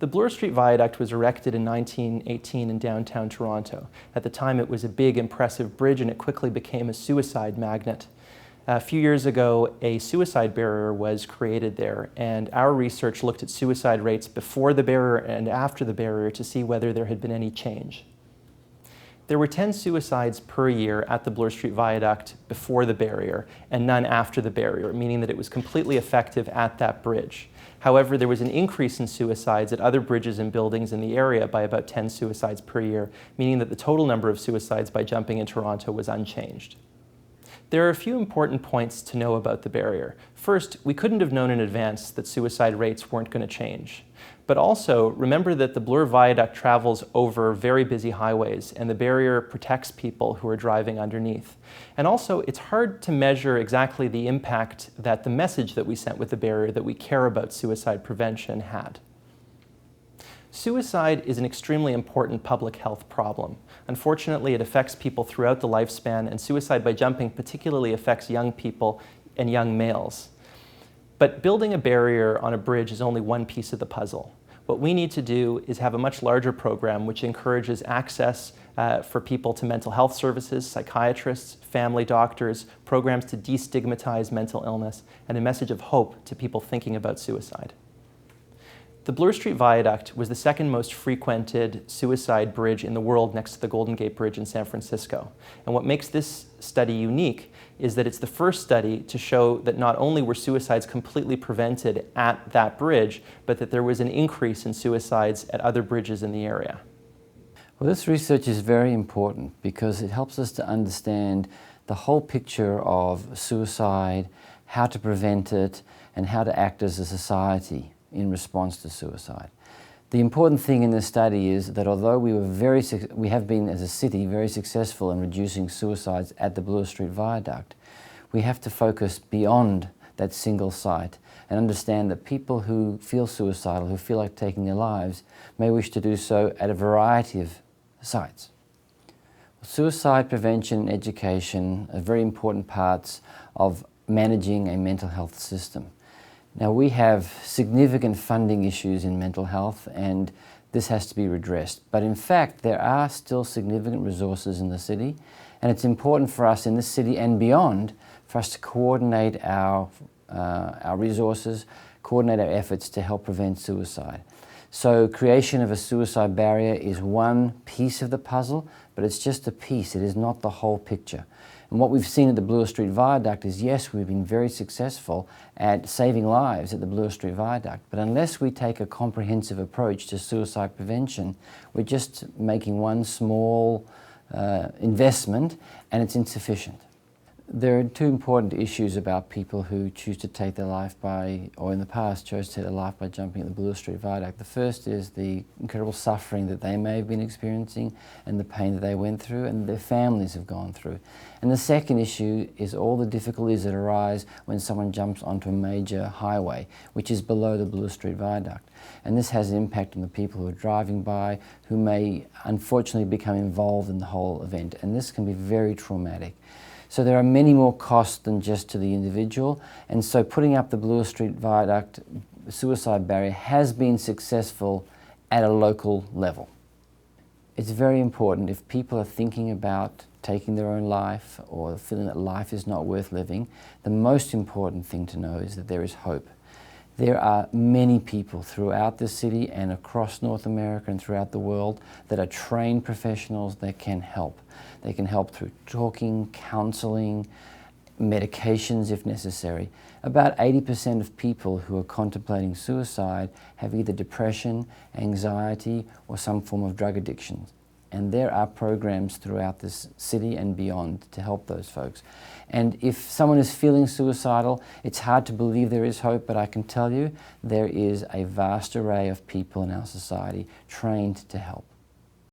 The Bloor Street Viaduct was erected in 1918 in downtown Toronto. At the time, it was a big, impressive bridge, and it quickly became a suicide magnet. A few years ago, a suicide barrier was created there, and our research looked at suicide rates before the barrier and after the barrier to see whether there had been any change. There were 10 suicides per year at the Bloor Street Viaduct before the barrier, and none after the barrier, meaning that it was completely effective at that bridge. However, there was an increase in suicides at other bridges and buildings in the area by about 10 suicides per year, meaning that the total number of suicides by jumping in Toronto was unchanged. There are a few important points to know about the barrier. First, we couldn't have known in advance that suicide rates weren't going to change. But also, remember that the Bloor Viaduct travels over very busy highways, and the barrier protects people who are driving underneath. And also, it's hard to measure exactly the impact that the message that we sent with the barrier, that we care about suicide prevention, had. Suicide is an extremely important public health problem. Unfortunately, it affects people throughout the lifespan, and suicide by jumping particularly affects young people and young males. But building a barrier on a bridge is only one piece of the puzzle. What we need to do is have a much larger program which encourages access for people to mental health services, psychiatrists, family doctors, programs to destigmatize mental illness, and a message of hope to people thinking about suicide. The Bloor Street Viaduct was the second most frequented suicide bridge in the world next to the Golden Gate Bridge in San Francisco. And what makes this study unique is that it's the first study to show that not only were suicides completely prevented at that bridge, but that there was an increase in suicides at other bridges in the area. Well, this research is very important because it helps us to understand the whole picture of suicide, how to prevent it, and how to act as a society in response to suicide. The important thing in this study is that although we have been as a city very successful in reducing suicides at the Bloor Street Viaduct, we have to focus beyond that single site and understand that people who feel suicidal, who feel like taking their lives, may wish to do so at a variety of sites. Suicide prevention and education are very important parts of managing a mental health system. Now, we have significant funding issues in mental health, and this has to be redressed. But in fact, there are still significant resources in the city, and it's important for us in this city and beyond for us to coordinate our resources, coordinate our efforts to help prevent suicide. So creation of a suicide barrier is one piece of the puzzle, but it's just a piece. It is not the whole picture. And what we've seen at the Bloor Street Viaduct is, yes, we've been very successful at saving lives at the Bloor Street Viaduct, but unless we take a comprehensive approach to suicide prevention, we're just making one small investment, and it's insufficient. There are two important issues about people who choose to take their life by, or in the past chose to take their life by jumping at the Bloor Street Viaduct. The first is the incredible suffering that they may have been experiencing and the pain that they went through and their families have gone through. And the second issue is all the difficulties that arise when someone jumps onto a major highway, which is below the Bloor Street Viaduct. And this has an impact on the people who are driving by, who may unfortunately become involved in the whole event. And this can be very traumatic. So there are many more costs than just to the individual, and so putting up the Bloor Street Viaduct suicide barrier has been successful at a local level. It's very important if people are thinking about taking their own life or feeling that life is not worth living, the most important thing to know is that there is hope. There are many people throughout this city and across North America and throughout the world that are trained professionals that can help. They can help through talking, counseling, medications if necessary. About 80% of people who are contemplating suicide have either depression, anxiety, or some form of drug addiction. And there are programs throughout this city and beyond to help those folks. And if someone is feeling suicidal, it's hard to believe there is hope, but I can tell you there is a vast array of people in our society trained to help.